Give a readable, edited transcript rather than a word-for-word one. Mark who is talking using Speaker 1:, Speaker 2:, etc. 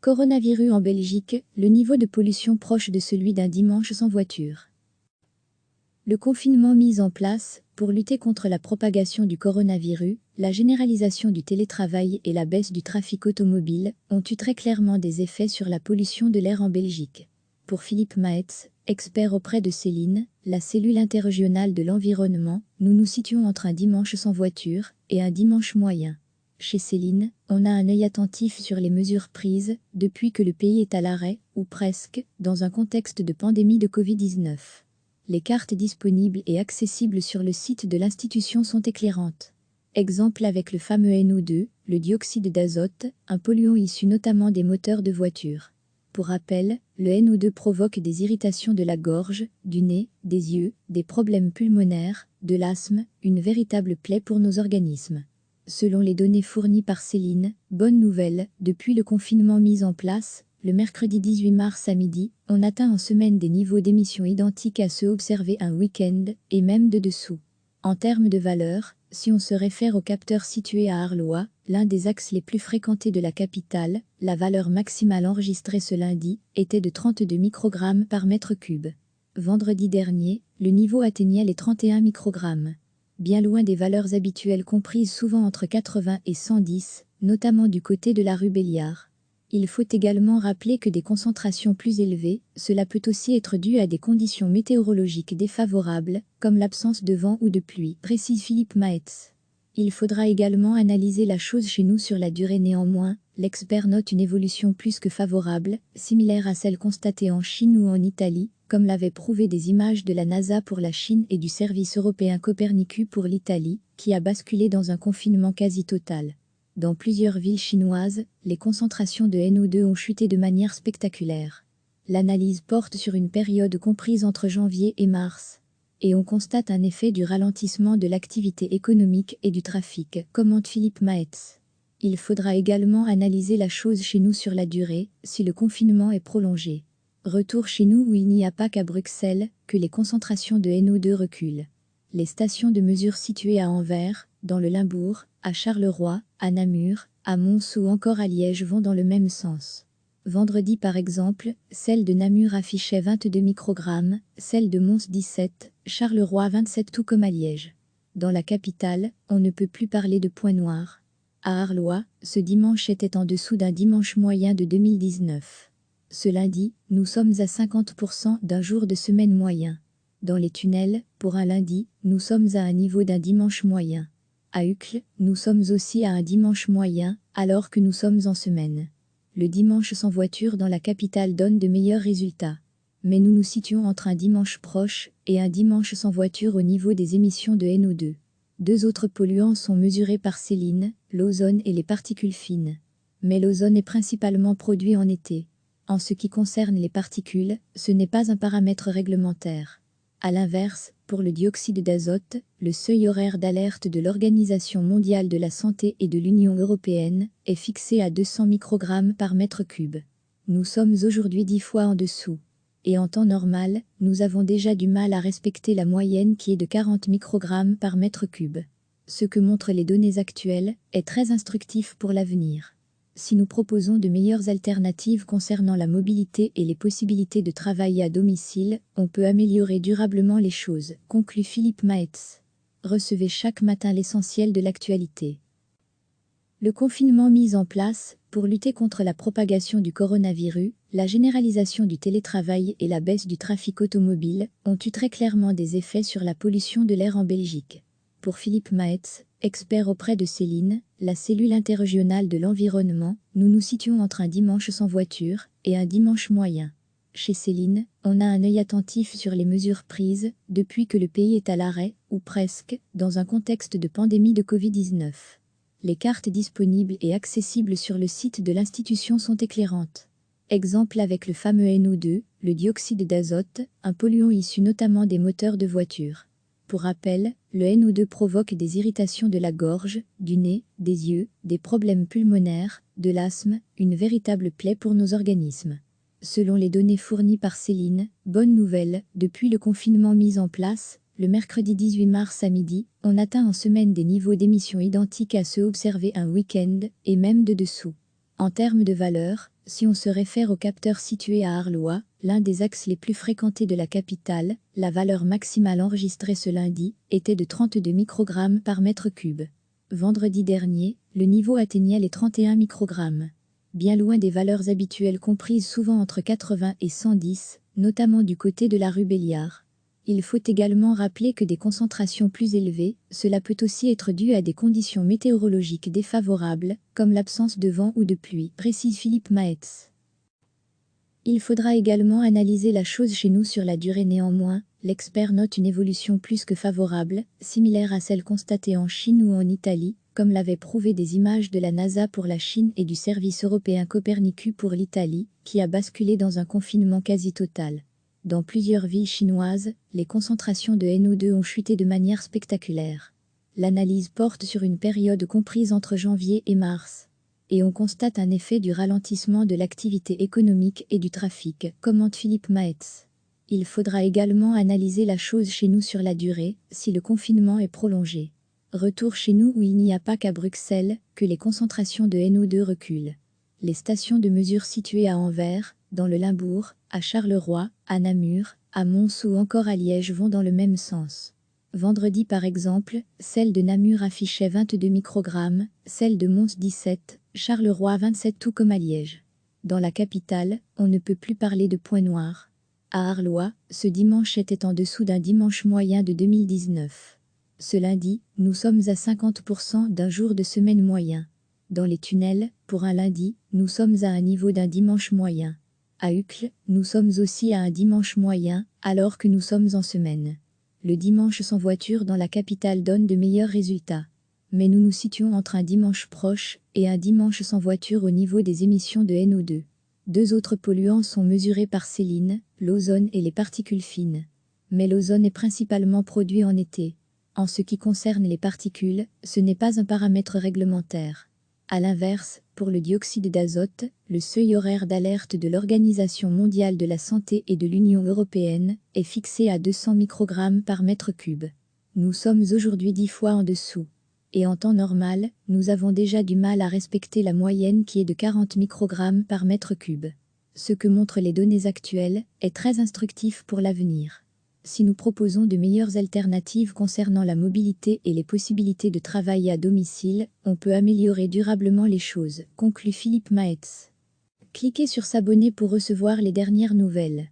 Speaker 1: Coronavirus en Belgique, le niveau de pollution proche de celui d'un dimanche sans voiture. Le confinement mis en place pour lutter contre la propagation du coronavirus, la généralisation du télétravail et la baisse du trafic automobile ont eu très clairement des effets sur la pollution de l'air en Belgique. Pour Philippe Maetz, expert auprès de Céline, la cellule interrégionale de l'environnement, nous nous situons entre un dimanche sans voiture et un dimanche moyen. Chez Céline, on a un œil attentif sur les mesures prises depuis que le pays est à l'arrêt, ou presque, dans un contexte de pandémie de Covid-19. Les cartes disponibles et accessibles sur le site de l'institution sont éclairantes. Exemple avec le fameux NO2, le dioxyde d'azote, un polluant issu notamment des moteurs de voitures. Pour rappel, le NO2 provoque des irritations de la gorge, du nez, des yeux, des problèmes pulmonaires, de l'asthme, une véritable plaie pour nos organismes. Selon les données fournies par Céline, bonne nouvelle, depuis le confinement mis en place, le mercredi 18 mars à midi, on atteint en semaine des niveaux d'émissions identiques à ceux observés un week-end, et même de dessous. En termes de valeur, si on se réfère au capteur situé à Arlois, l'un des axes les plus fréquentés de la capitale, la valeur maximale enregistrée ce lundi était de 32 microgrammes par mètre cube. Vendredi dernier, le niveau atteignait les 31 microgrammes. Bien loin des valeurs habituelles comprises souvent entre 80 et 110, notamment du côté de la rue Béliard. Il faut également rappeler que des concentrations plus élevées, cela peut aussi être dû à des conditions météorologiques défavorables, comme l'absence de vent ou de pluie, précise Philippe Maetz. Il faudra également analyser la chose chez nous sur la durée néanmoins, l'expert note une évolution plus que favorable, similaire à celle constatée en Chine ou en Italie, comme l'avaient prouvé des images de la NASA pour la Chine et du service européen Copernicus pour l'Italie, qui a basculé dans un confinement quasi total. Dans plusieurs villes chinoises, les concentrations de NO2 ont chuté de manière spectaculaire. L'analyse porte sur une période comprise entre janvier et mars. Et on constate un effet du ralentissement de l'activité économique et du trafic, commente Philippe Maetz. Il faudra également analyser la chose chez nous sur la durée, si le confinement est prolongé. Retour chez nous où il n'y a pas qu'à Bruxelles que les concentrations de NO2 reculent. Les stations de mesure situées à Anvers, dans le Limbourg, à Charleroi, à Namur, à Mons ou encore à Liège vont dans le même sens. Vendredi par exemple, celle de Namur affichait 22 microgrammes, celle de Mons 17, Charleroi 27 tout comme à Liège. Dans la capitale, on ne peut plus parler de point noir. À Arlois, ce dimanche était en dessous d'un dimanche moyen de 2019. Ce lundi, nous sommes à 50% d'un jour de semaine moyen. Dans les tunnels, pour un lundi, nous sommes à un niveau d'un dimanche moyen. À Uccle, nous sommes aussi à un dimanche moyen, alors que nous sommes en semaine. Le dimanche sans voiture dans la capitale donne de meilleurs résultats. Mais nous nous situons entre un dimanche proche et un dimanche sans voiture au niveau des émissions de NO2. Deux autres polluants sont mesurés par Céline, l'ozone et les particules fines. Mais l'ozone est principalement produit en été. En ce qui concerne les particules, ce n'est pas un paramètre réglementaire. A l'inverse, pour le dioxyde d'azote, le seuil horaire d'alerte de l'Organisation mondiale de la santé et de l'Union européenne est fixé à 200 microgrammes par mètre cube. Nous sommes aujourd'hui 10 fois en dessous. Et en temps normal, nous avons déjà du mal à respecter la moyenne qui est de 40 microgrammes par mètre cube. Ce que montrent les données actuelles est très instructif pour l'avenir. Si nous proposons de meilleures alternatives concernant la mobilité et les possibilités de travail à domicile, on peut améliorer durablement les choses, conclut Philippe Maetz. Recevez chaque matin l'essentiel de l'actualité. Le confinement mis en place pour lutter contre la propagation du coronavirus, la généralisation du télétravail et la baisse du trafic automobile ont eu très clairement des effets sur la pollution de l'air en Belgique. Pour Philippe Maetz, expert auprès de Céline, la cellule interrégionale de l'environnement, nous nous situons entre un dimanche sans voiture et un dimanche moyen. Chez Céline, on a un œil attentif sur les mesures prises depuis que le pays est à l'arrêt, ou presque, dans un contexte de pandémie de Covid-19. Les cartes disponibles et accessibles sur le site de l'institution sont éclairantes. Exemple avec le fameux NO2, le dioxyde d'azote, un polluant issu notamment des moteurs de voitures. Pour rappel, le NO2 provoque des irritations de la gorge, du nez, des yeux, des problèmes pulmonaires, de l'asthme, une véritable plaie pour nos organismes. Selon les données fournies par Céline, bonne nouvelle, depuis le confinement mis en place, le mercredi 18 mars à midi, on atteint en semaine des niveaux d'émissions identiques à ceux observés un week-end, et même de dessous. En termes de valeur, si on se réfère au capteur situé à Arlois, l'un des axes les plus fréquentés de la capitale, la valeur maximale enregistrée ce lundi était de 32 microgrammes par mètre cube. Vendredi dernier, le niveau atteignait les 31 microgrammes. Bien loin des valeurs habituelles comprises souvent entre 80 et 110, notamment du côté de la rue Béliard. Il faut également rappeler que des concentrations plus élevées, cela peut aussi être dû à des conditions météorologiques défavorables, comme l'absence de vent ou de pluie, précise Philippe Maetz. Il faudra également analyser la chose chez nous sur la durée néanmoins, l'expert note une évolution plus que favorable, similaire à celle constatée en Chine ou en Italie, comme l'avaient prouvé des images de la NASA pour la Chine et du service européen Copernicus pour l'Italie, qui a basculé dans un confinement quasi total. Dans plusieurs villes chinoises, les concentrations de NO2 ont chuté de manière spectaculaire. L'analyse porte sur une période comprise entre janvier et mars. Et on constate un effet du ralentissement de l'activité économique et du trafic, commente Philippe Maetz. Il faudra également analyser la chose chez nous sur la durée, si le confinement est prolongé. Retour chez nous où il n'y a pas qu'à Bruxelles que les concentrations de NO2 reculent. Les stations de mesure situées à Anvers, dans le Limbourg, à Charleroi, à Namur, à Mons ou encore à Liège vont dans le même sens. Vendredi par exemple, celle de Namur affichait 22 microgrammes, celle de Mons 17, Charleroi 27 tout comme à Liège. Dans la capitale, on ne peut plus parler de point noir. À Arlois, ce dimanche était en dessous d'un dimanche moyen de 2019. Ce lundi, nous sommes à 50% d'un jour de semaine moyen. Dans les tunnels, pour un lundi, nous sommes à un niveau d'un dimanche moyen. À Uccle, nous sommes aussi à un dimanche moyen, alors que nous sommes en semaine. Le dimanche sans voiture dans la capitale donne de meilleurs résultats. Mais nous nous situons entre un dimanche proche et un dimanche sans voiture au niveau des émissions de NO2. Deux autres polluants sont mesurés par Céline, l'ozone et les particules fines. Mais l'ozone est principalement produit en été. En ce qui concerne les particules, ce n'est pas un paramètre réglementaire. A l'inverse, pour le dioxyde d'azote, le seuil horaire d'alerte de l'Organisation mondiale de la santé et de l'Union européenne est fixé à 200 microgrammes par mètre cube. Nous sommes aujourd'hui 10 fois en dessous. Et en temps normal, nous avons déjà du mal à respecter la moyenne qui est de 40 microgrammes par mètre cube. Ce que montrent les données actuelles est très instructif pour l'avenir. Si nous proposons de meilleures alternatives concernant la mobilité et les possibilités de travail à domicile, on peut améliorer durablement les choses, conclut Philippe Maetz. Cliquez sur s'abonner pour recevoir les dernières nouvelles.